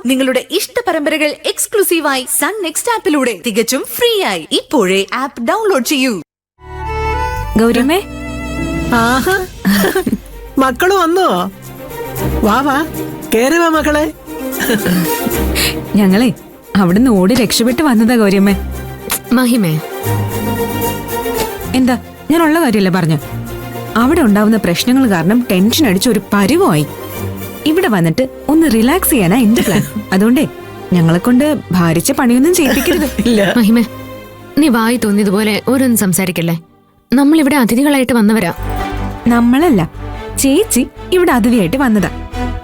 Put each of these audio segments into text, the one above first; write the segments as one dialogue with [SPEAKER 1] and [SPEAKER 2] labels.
[SPEAKER 1] നിങ്ങളുടെ ഇഷ്ട പരമ്പരകൾ എക്സ്ക്ലൂസീവായി സൺ നെക്സ്റ്റ് ആപ്പിലൂടെ തികച്ചും ഫ്രീ ആയി. ഇപ്പോഴേ ആപ്പ് ഡൗൺലോഡ് ചെയ്യൂ.
[SPEAKER 2] ഗൗരിയമ്മേ,
[SPEAKER 3] ആഹാ, മക്കള് വന്നോ? വാ വാ, കേറി വാ മക്കളെ.
[SPEAKER 2] ഞങ്ങളെ അവിടുന്ന് ഓടി രക്ഷപ്പെട്ട് വന്നതാ ഗൗരിയമ്മേ.
[SPEAKER 4] മഹിമേ,
[SPEAKER 2] എന്താ, ഞാൻ ഉള്ള കാര്യമല്ലേ പറഞ്ഞു. അവിടെ ഉണ്ടാവുന്ന പ്രശ്നങ്ങൾ കാരണം ടെൻഷൻ അടിച്ച് ഒരു പരിവായി. ഇവിടെ വന്നിട്ട് ഒന്ന് റിലാക്സ് ചെയ്യാനാ എന്റെ പ്ലാൻ. അതുകൊണ്ടേ ഞങ്ങളെ കൊണ്ട് ഭാരിച്ച പണിയൊന്നും ചെയ്യിപ്പിക്കരുത്.
[SPEAKER 4] മഹിമേ, നീ വായി തോന്നിയതുപോലെ ഓരോന്നും സംസാരിക്കല്ലേ. നമ്മളിവിടെ അതിഥികളായിട്ട് വന്നവരാ.
[SPEAKER 2] നമ്മളല്ല, ചേച്ചി ഇവിടെ അതിഥിയായിട്ട് വന്നതാ.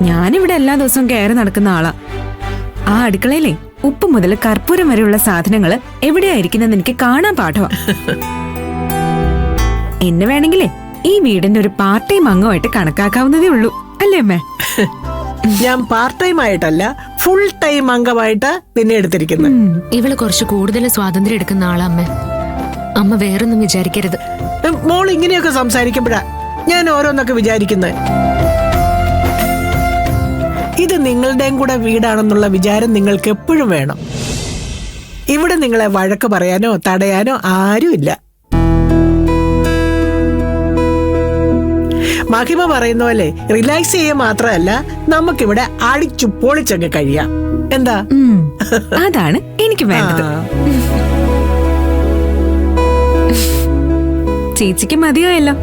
[SPEAKER 2] ഞാനിവിടെ എല്ലാ ദിവസവും കയറി നടക്കുന്ന ആളാ. ആ അടുക്കളയിലെ ഉപ്പ് മുതൽ കർപ്പൂരം വരെയുള്ള സാധനങ്ങള് എവിടെയായിരിക്കുന്നെന്ന് എനിക്ക് കാണാൻ പാഠമാ. എന്നെ വേണമെങ്കിലേ ഈ വീടിന്റെ ഒരു പാർട്ട് ടൈം അംഗമായിട്ട് കണക്കാക്കാവുന്നതേ ഉള്ളൂ, അല്ലേ അമ്മേ?
[SPEAKER 3] ഞാൻ പാർട്ട് ടൈം ആയിട്ടല്ല, ഫുൾ ടൈം അംഗമായിട്ട് നിന്നെ എടുത്തിരിക്കുന്നത്.
[SPEAKER 4] ഇവള് കുറച്ച് കൂടുതൽ സ്വാതന്ത്ര്യം എടുക്കുന്ന ആളാ അമ്മ. അമ്മ വേറൊന്നും വിചാരിക്കരുത്.
[SPEAKER 3] മോൾ ഇങ്ങനെയൊക്കെ സംസാരിക്കുമ്പോഴാ ഞാൻ ഓരോന്നൊക്കെ വിചാരിക്കുന്നത്. ഇത് നിങ്ങളുടെയും കൂടെ വീടാണെന്നുള്ള വിചാരം നിങ്ങൾക്ക് എപ്പോഴും വേണം. ഇവിടെ നിങ്ങളെ വഴക്ക് പറയാനോ തടയാനോ ആരുമില്ല. മഹിമ പറയുന്ന പോലെ റിലാക്സ് ചെയ്യുക മാത്രമല്ല, നമുക്കിവിടെ അടിച്ചു പൊളിച്ചങ്ങ് കഴിയാം. എന്താ?
[SPEAKER 2] അതാണ് എനിക്ക് വേണ്ടത്. ചേച്ചിക്ക് മതിയായല്ലോ.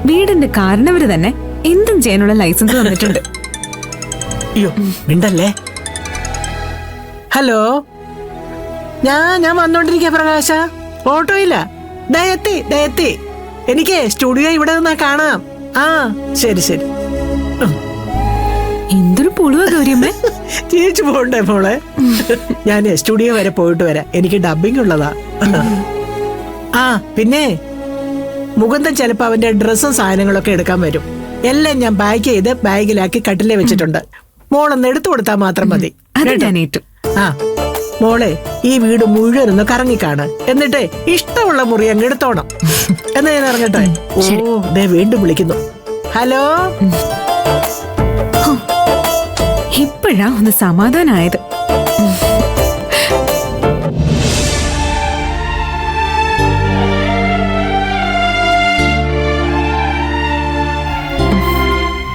[SPEAKER 2] വീടിന്റെ കാരണവര് തന്നെ എന്തും ചെയ്യാനുള്ള ലൈസൻസ് തന്നിട്ടുണ്ട്.
[SPEAKER 3] അയ്യോ, മിണ്ടല്ലേ. ഹലോ, ഞാൻ വന്നോണ്ടിരിക്കുക പ്രകാശ. ഓട്ടോയില്ല, ദയത്തി. എനിക്ക് സ്റ്റുഡിയോ ഇവിടെ നിന്നാ കാണാം. ആ, ശരി.
[SPEAKER 2] എന്തൊരു പുളുവാ ഗൗരിയമ്മേ.
[SPEAKER 3] ചേച്ചി പോണ്ടേ മോളെ? ഞാൻ സ്റ്റുഡിയോ വരെ പോയിട്ട് വരാം. എനിക്ക് ഡബിങ് ഉള്ളതാ. ആ പിന്നെ മുകുന്ദൻ ചിലപ്പോ അവന്റെ ഡ്രസ്സും സാധനങ്ങളൊക്കെ എടുക്കാൻ വരും. എല്ലാം ഞാൻ പാക്ക് ചെയ്ത് ബാഗിലാക്കി കട്ടിലേ വെച്ചിട്ടുണ്ട്. മോളൊന്ന് എടുത്തു കൊടുത്താൽ മാത്രം മതി. ആ മോളെ, ഈ വീട് മുഴുവനൊന്ന് കറങ്ങിക്കാണ്. എന്നിട്ട് ഇഷ്ടമുള്ള മുറി അങ്ങ് എടുത്തോണം. എന്നാ ഞാൻ ഇറങ്ങട്ടെ? ഓ, ദേ വീണ്ടും വിളിക്കുന്നു. ഹലോ.
[SPEAKER 2] ഇപ്പോഴാ ഒന്ന് സമാധാനായത്.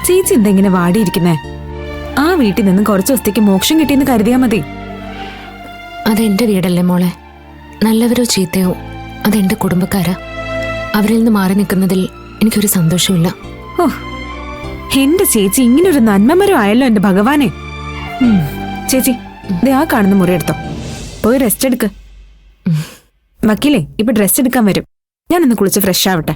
[SPEAKER 2] ചേച്ചി എന്തെങ്ങനെ വാടിയിരിക്കുന്നേ? ആ വീട്ടിൽ നിന്ന് കുറച്ചു ദിവസത്തേക്ക് മോക്ഷം കിട്ടിയെന്ന് കരുതിയാ മതി.
[SPEAKER 4] അതെന്റെ വീടല്ലേ മോളെ. നല്ലവരോ ചീത്തയോ അതെന്റെ കുടുംബക്കാരാ. അവരിൽ നിന്ന് മാറി നിൽക്കുന്നതിൽ എനിക്കൊരു സന്തോഷമില്ല.
[SPEAKER 2] ഓ, എന്റെ ചേച്ചി ഇങ്ങനൊരു നന്മമരം ആയല്ലോ എന്റെ ഭഗവാനെ. ചേച്ചി, ദേ ആ കാണുന്ന മുറി എടുത്തോ, പോയി റെസ്റ്റ് എടുക്ക്. വക്കീലേ ഇപ്പൊ ഡ്രസ് എടുക്കാൻ വരും. ഞാനൊന്ന് കുളിച്ച് ഫ്രഷ് ആവട്ടെ.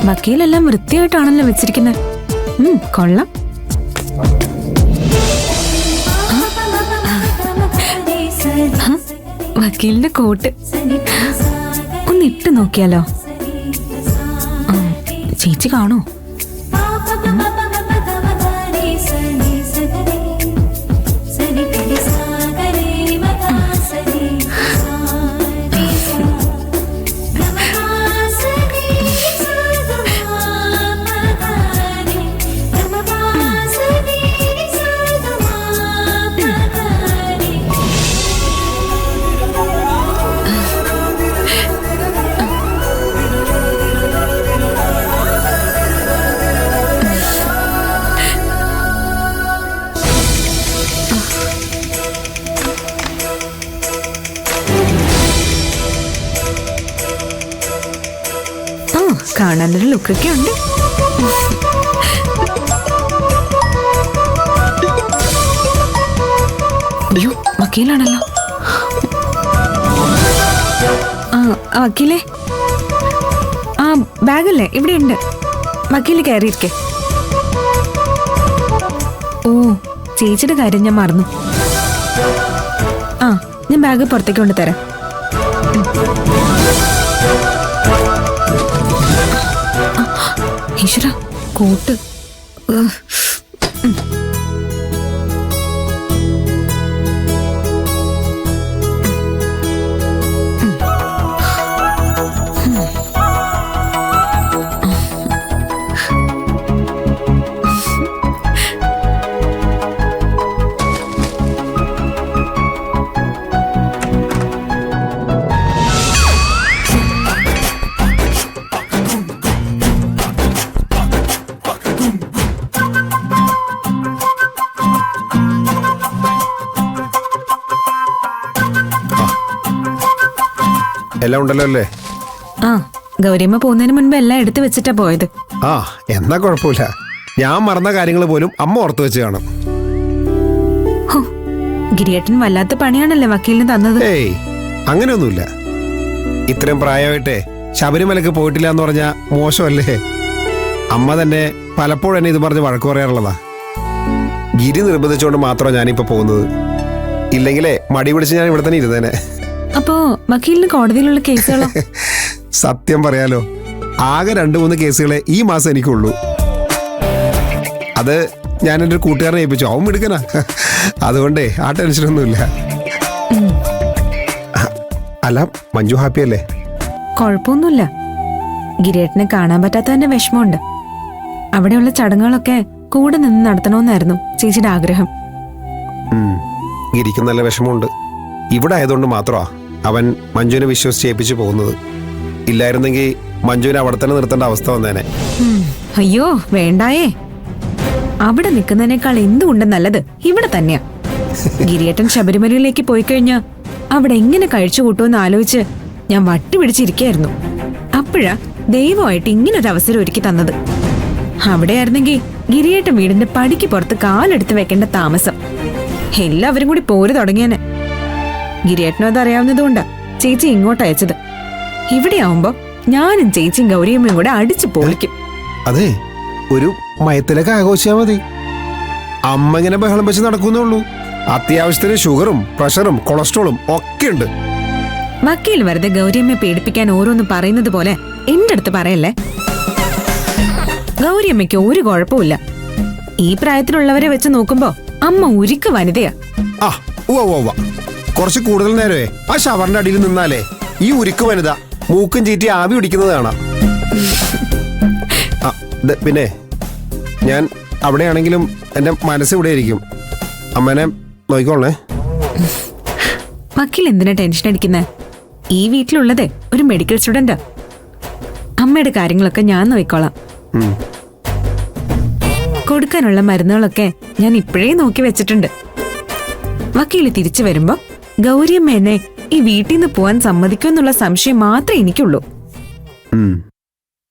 [SPEAKER 2] വക്കീലെല്ലാം വൃത്തിയായിട്ടാണല്ലോ വെച്ചിരിക്കുന്നത്. കൊള്ളാം. വക്കീലിന്റെ കോട്ട് ഒന്ന് ഇട്ട് നോക്കിയാലോ? ചേച്ചി കാണോ? കാണാനൊരു ലുക്കൊക്കെ ഉണ്ട്. അയ്യോ, വക്കീലാണല്ലോ. വക്കീലേ, ആ ബാഗല്ലേ ഇവിടെ ഉണ്ട്. വക്കീല് കയറിയിരിക്കെ. ഓ ചേച്ചിയുടെ കാര്യം ഞാൻ മറന്നു. ആ ഞാൻ ബാഗ് പുറത്തേക്ക് കൊണ്ടുതരാം. ഈശ്വര കോട്ട്.
[SPEAKER 5] എല്ലാം ഉണ്ടല്ലോ അല്ലേ?
[SPEAKER 2] ആ ഗൗരിയമ്മ പോകുന്നതിന് മുൻപ് എല്ലാം എടുത്തു വെച്ചിട്ടാ പോയത്.
[SPEAKER 5] ആ എന്നാ കുഴപ്പമില്ല. ഞാൻ മറന്ന കാര്യങ്ങൾ പോലും അമ്മ ഓർത്ത് വെച്ച് കാണും.
[SPEAKER 2] ഹോ, ഗിരിയേട്ടൻ വല്ലാത്ത പണിയാണല്ലേ വക്കീലിന് തന്നത്.
[SPEAKER 5] ഏയ് അങ്ങനെയൊന്നുമില്ല. ഇത്രയും പ്രായമായിട്ടേ ശബരിമലക്ക് പോയിട്ടില്ല എന്ന് പറഞ്ഞാ മോശമല്ലേ? അമ്മ തന്നെ പലപ്പോഴും എന്നെ ഇത് പറഞ്ഞ് വഴക്ക് പറയാറുള്ളതാ. ഗിരി നിർബന്ധിച്ചുകൊണ്ട് മാത്രമാണ് ഞാനിപ്പോ പോകുന്നത്. ഇല്ലെങ്കിലേ മടി പിടിച്ച് ഞാൻ ഇവിടെ തന്നെ ഇരുന്നേനെ.
[SPEAKER 2] അപ്പോ വക്കീലിന് കോടതിയിലുള്ള കേസുകളോ?
[SPEAKER 5] സത്യം പറയാലോ, ആകെ 2-3 കേസുകളെ ഈ മാസം എനിക്കുള്ളൂ. അത് ഞാൻ എൻ്റെ ഒരു കൂട്ടുകാരനെ ഏൽപ്പിച്ചു. അവൻ എടുക്കനാ. അതുകൊണ്ടേ ആ ടെൻഷനൊന്നുമില്ല. അല്ല, മഞ്ജു ഹാപ്പി അല്ലേ?
[SPEAKER 2] കുഴപ്പമൊന്നുമില്ല. ഗിരിയേട്ടനെ കാണാൻ പറ്റാത്തതിന്റെ വിഷമമുണ്ട്. അവിടെയുള്ള ചടങ്ങുകളൊക്കെ കൂടെ നിന്ന് നടത്തണമെന്നായിരുന്നു ചേച്ചിയുടെ ആഗ്രഹം.
[SPEAKER 5] ഗിരിക്കും നല്ല വിഷമമുണ്ട്. ഇവിടെ ആയതുകൊണ്ട് മാത്രമാ അവൻ മഞ്ജുവിനെ വിശ്വസിച്ച് ഏൽപ്പിച്ചു പോകുന്നത്. ഇല്ലായിരുന്നെങ്കിൽ മഞ്ജുവിനെ അവിടെ തന്നെ നിർത്തേണ്ട അവസ്ഥ വന്നേനെ.
[SPEAKER 2] അയ്യോ വേണ്ടായേ. അവിടെ നിൽക്കുന്നതിനേക്കാൾ എന്തുകൊണ്ട് നല്ലത് ഇവിടെ തന്നെയാ. ഗിരിയേട്ടൻ ശബരിമലയിലേക്ക് പോയി കഴിഞ്ഞാ അവിടെ എങ്ങനെ കഴിച്ചു കൂട്ടുമെന്ന് ആലോചിച്ച് ഞാൻ വട്ടുപിടിച്ചിരിക്കായിരുന്നു. അപ്പോഴാ ദൈവമായിട്ട് ഇങ്ങനൊരു അവസരം ഒരുക്കി തന്നത്. അവിടെയായിരുന്നെങ്കിൽ ഗിരിയേട്ടൻ വീടിന്റെ പടിക്ക് പുറത്ത് കാലെടുത്ത് വെക്കേണ്ട താമസം. എല്ലാവരും കൂടി പോര് തുടങ്ങിയാനെ. ഗിരിയേട്ടനും അത് അറിയാവുന്നതുകൊണ്ടാ ചേച്ചി ഇങ്ങോട്ട് അയച്ചത്. ഇവിടെ ആവുമ്പോ ഞാനും ചേച്ചിയും ഗൗരിയമ്മയും കൂടെ അടിച്ചു പൊളിക്കും.
[SPEAKER 5] അതെ, ഒരു മയത്തിലൊക്കെ ആഘോഷിച്ചാൽ മതി. അമ്മ ഇങ്ങനെ ബഹളം വെച്ച് നടക്കുന്നുള്ളൂ. അത്യാവശ്യത്തിന് ഷുഗറും പ്രഷറും കൊളസ്ട്രോളും ഒക്കെ ഉണ്ട്.
[SPEAKER 2] വക്കീൽ വെറുതെ ഗൗരിയമ്മയെ പേടിപ്പിക്കാൻ ഓരോന്ന് പറയുന്നത് പോലെ എന്റെ അടുത്ത് പറയല്ലേ. ഗൗരിയമ്മയ്ക്ക് ഒരു കുഴപ്പമില്ല. ഈ പ്രായത്തിലുള്ളവരെ വെച്ച് നോക്കുമ്പോ അമ്മ ഉരുക്ക് വനിതയാ.
[SPEAKER 5] ആ ഉവ്വ കുറച്ച് കൂടുതൽ നേരമേ ആ ഷവറിന്റെ അടിയിൽ നിന്നാലേ ഈ ഉരുക്ക് വനിത മൂക്കും ചീറ്റി ആവി പിടിക്കുന്നത് കാണാം. പിന്നെ ഞാൻ അവിടെയാണെങ്കിലും എന്റെ മനസ്സ് ഇവിടെ ആയിരിക്കും. അമ്മേനെ നോക്കിക്കോളേ.
[SPEAKER 2] വക്കീൽ എന്തിനാ ടെൻഷൻ അടിക്കുന്നേ? ഈ വീട്ടിലുള്ളതേ ഒരു മെഡിക്കൽ സ്റ്റുഡന്റാ. അമ്മയുടെ കാര്യങ്ങളൊക്കെ ഞാൻ നോക്കിക്കോളാം. കൊടുക്കാനുള്ള മരുന്നുകളൊക്കെ ഞാൻ ഇപ്പോഴേ നോക്കി വെച്ചിട്ടുണ്ട്. വക്കീല് തിരിച്ചു വരുമ്പോ ഗൗരിയമ്മ എന്നെ ഈ വീട്ടിൽ നിന്ന് പോവാൻ സമ്മതിക്കുമെന്നുള്ള സംശയം മാത്രമേ എനിക്കുള്ളൂ.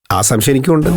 [SPEAKER 5] ആ സംശയം എനിക്കുണ്ട്.